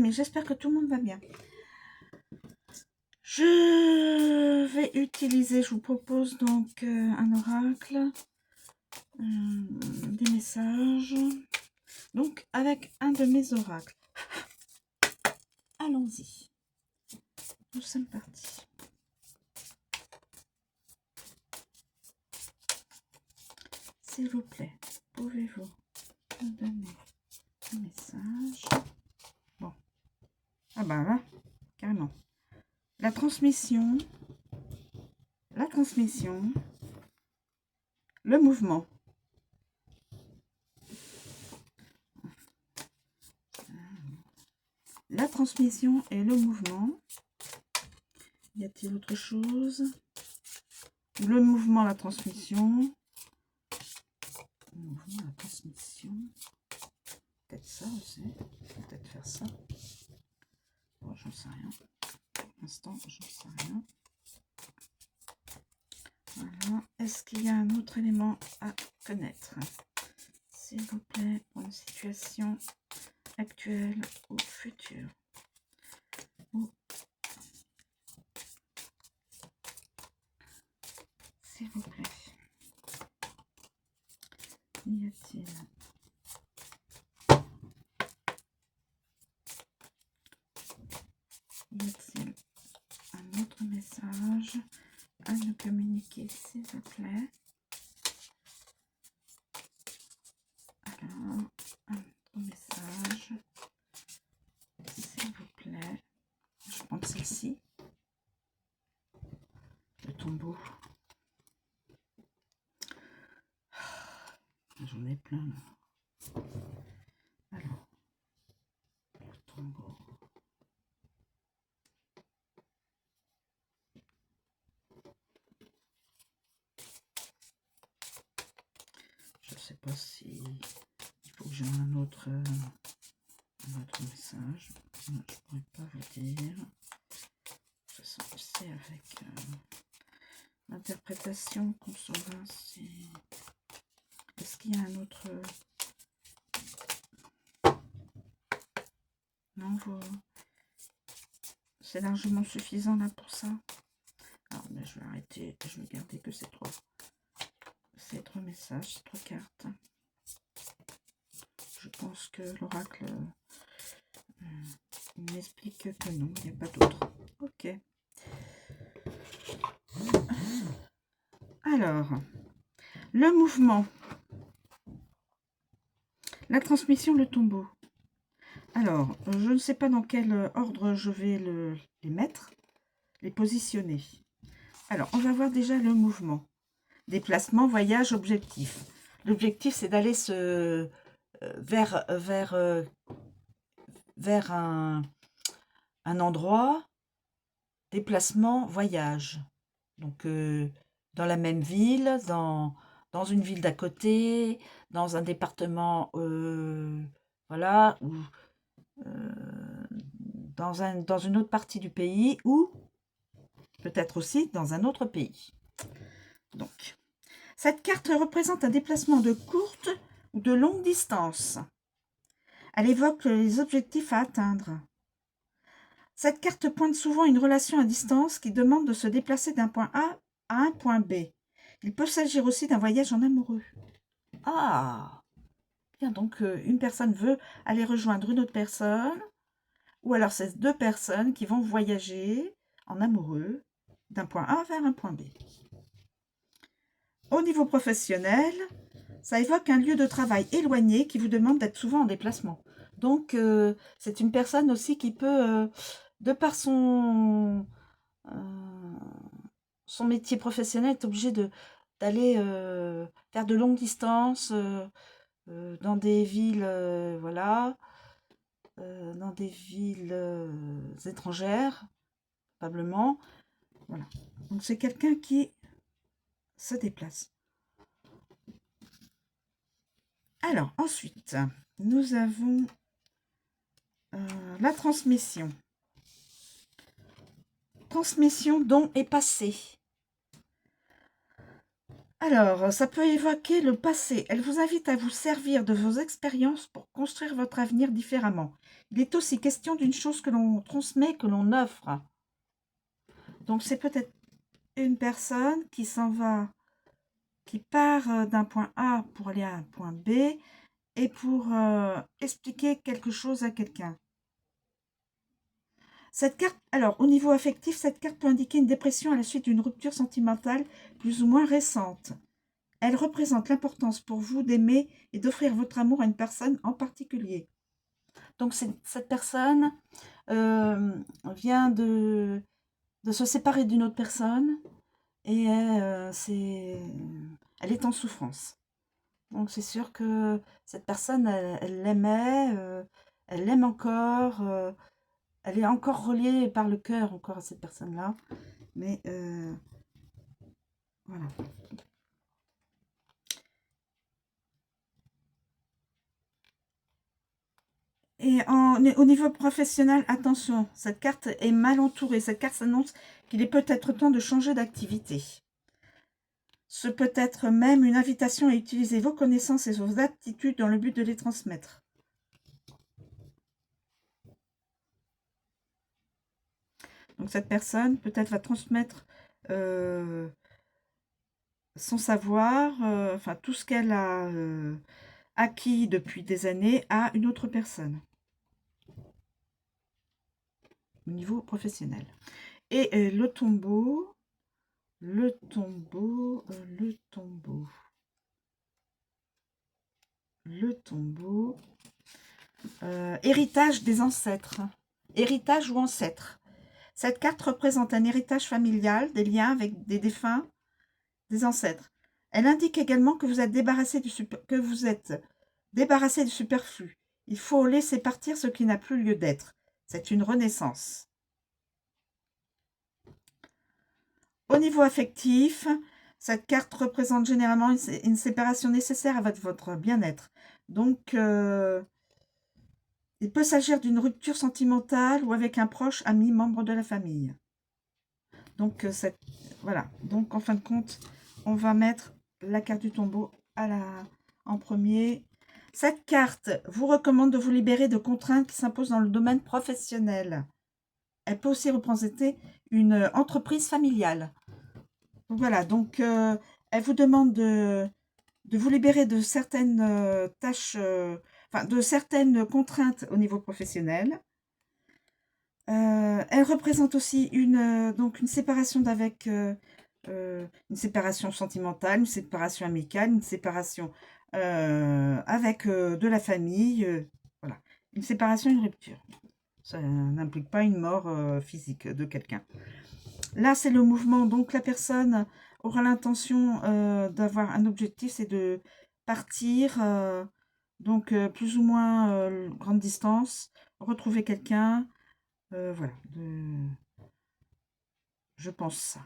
Mais j'espère que tout le monde va bien. Je vais utiliser, je vous propose donc un oracle, des messages, donc avec un de mes oracles. Allons-y, nous sommes partis. S'il vous plaît, pouvez-vous me donner un message? Bon, ah bah là, carrément. La transmission, le mouvement. La transmission et le mouvement. Y a-t-il autre chose? Le mouvement, la transmission. Le mouvement, la transmission. Peut-être ça aussi. Peut-être faire ça. Bon, j'en sais rien. Pour l'instant, j'en sais rien. Voilà. Est-ce qu'il y a un autre élément à connaître? S'il vous plaît, pour une situation actuelle ou future. S'il vous plaît. Y a-t-il un autre message à nous communiquer, s'il vous plaît? Alors, un autre message, s'il vous plaît. Je prends celle-ci. Le tombeau. J'en ai plein là. Alors, le tombeau. Je sais pas si il faut que j'ai un autre message. Je pourrais pas vous dire. C'est avec l'interprétation qu'on saura si. Est-ce qu'il y a un autre? Non, c'est largement suffisant là pour ça. Alors, mais je vais arrêter. Je vais garder que ces trois messages, ces trois cartes. Je pense que l'oracle m'explique que non, il n'y a pas d'autre. Ok. Alors, le mouvement, la transmission, le tombeau. Alors, je ne sais pas dans quel ordre je vais les mettre, les positionner. Alors, on va voir déjà le mouvement. Déplacement, voyage, objectif. L'objectif, c'est d'aller vers un endroit. Déplacement, voyage. Donc, dans la même ville, dans une ville d'à côté, dans un département, voilà, ou dans une autre partie du pays, ou peut-être aussi dans un autre pays. Donc, cette carte représente un déplacement de courte ou de longue distance. Elle évoque les objectifs à atteindre. Cette carte pointe souvent une relation à distance qui demande de se déplacer d'un point A à un point B. Il peut s'agir aussi d'un voyage en amoureux. Ah! Bien, donc une personne veut aller rejoindre une autre personne, ou alors c'est deux personnes qui vont voyager en amoureux d'un point A vers un point B. Au niveau professionnel, ça évoque un lieu de travail éloigné qui vous demande d'être souvent en déplacement. Donc, c'est une personne aussi qui peut, de par son métier professionnel, être obligé d'aller faire de longues distances dans des villes, voilà, dans des villes étrangères, probablement. Voilà. Donc, c'est quelqu'un qui se déplace. Alors, ensuite, nous avons la transmission. Transmission, don et passé. Alors, ça peut évoquer le passé. Elle vous invite à vous servir de vos expériences pour construire votre avenir différemment. Il est aussi question d'une chose que l'on transmet, que l'on offre. Donc, c'est peut-être une personne qui s'en va, qui part d'un point A pour aller à un point B et pour expliquer quelque chose à quelqu'un. Cette carte, alors, au niveau affectif, cette carte peut indiquer une dépression à la suite d'une rupture sentimentale plus ou moins récente. Elle représente l'importance pour vous d'aimer et d'offrir votre amour à une personne en particulier. Donc, cette personne vient de se séparer d'une autre personne et elle est en souffrance. Donc, c'est sûr que cette personne, elle l'aimait, elle l'aime encore, elle est encore reliée par le cœur encore à cette personne-là. Mais voilà. Et au niveau professionnel, attention, cette carte est mal entourée. Cette carte s'annonce qu'il est peut-être temps de changer d'activité. Ce peut être même une invitation à utiliser vos connaissances et vos aptitudes dans le but de les transmettre. Donc cette personne peut-être va transmettre son savoir, enfin tout ce qu'elle a acquis depuis des années à une autre personne au niveau professionnel. Et le tombeau, le tombeau, héritage des ancêtres. Héritage ou ancêtre. Cette carte représente un héritage familial, des liens avec des défunts, des ancêtres. Elle indique également que vous êtes débarrassé du superflu. Il faut laisser partir ce qui n'a plus lieu d'être. C'est une renaissance. Au niveau affectif, cette carte représente généralement une séparation nécessaire à votre bien-être. Donc, il peut s'agir d'une rupture sentimentale ou avec un proche, ami, membre de la famille. Donc, voilà. Donc, en fin de compte, on va mettre la carte du tombeau en premier. Cette carte vous recommande de vous libérer de contraintes qui s'imposent dans le domaine professionnel. Elle peut aussi représenter une entreprise familiale. Donc voilà, donc elle vous demande de vous libérer de certaines tâches, enfin de certaines contraintes au niveau professionnel. Elle représente aussi donc une séparation une séparation sentimentale, une séparation amicale, une séparation avec de la famille, voilà. Une séparation, une rupture. Ça n'implique pas une mort physique de quelqu'un. Là, c'est le mouvement. Donc, la personne aura l'intention d'avoir un objectif, c'est de partir, donc plus ou moins grande distance, retrouver quelqu'un. Voilà, je pense ça.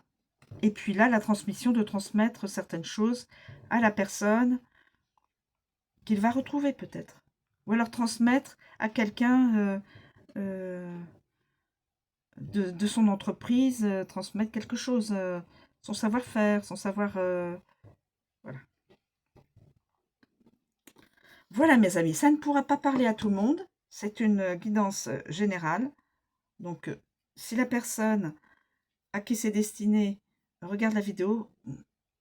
Et puis là, la transmission, de transmettre certaines choses à la personne qu'il va retrouver peut-être. Ou alors transmettre à quelqu'un de son entreprise, transmettre quelque chose, son savoir-faire, son savoir... voilà. Voilà mes amis, ça ne pourra pas parler à tout le monde. C'est une guidance générale. Donc, si la personne à qui c'est destiné regarde la vidéo,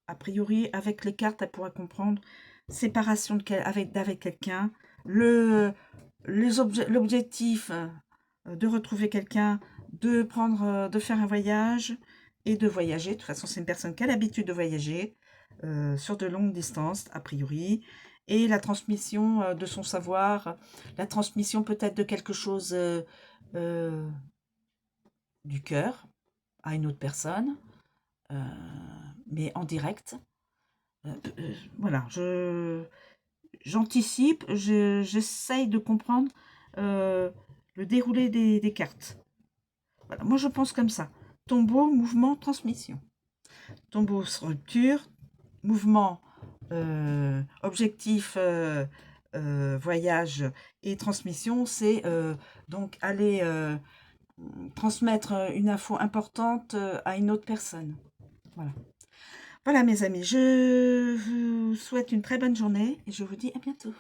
a priori, avec les cartes, elle pourra comprendre séparation avec quelqu'un, l'objectif de retrouver quelqu'un, de faire un voyage et de voyager. De toute façon, c'est une personne qui a l'habitude de voyager sur de longues distances, a priori. Et la transmission de son savoir, la transmission peut-être de quelque chose du cœur à une autre personne, mais en direct. Voilà, j'anticipe, j'essaye de comprendre le déroulé des cartes. Voilà, moi je pense comme ça. Tombeau, mouvement, transmission. Tombeau, rupture, mouvement, objectif, voyage et transmission, c'est donc aller transmettre une info importante à une autre personne. Voilà. Voilà mes amis, je vous souhaite une très bonne journée et je vous dis à bientôt.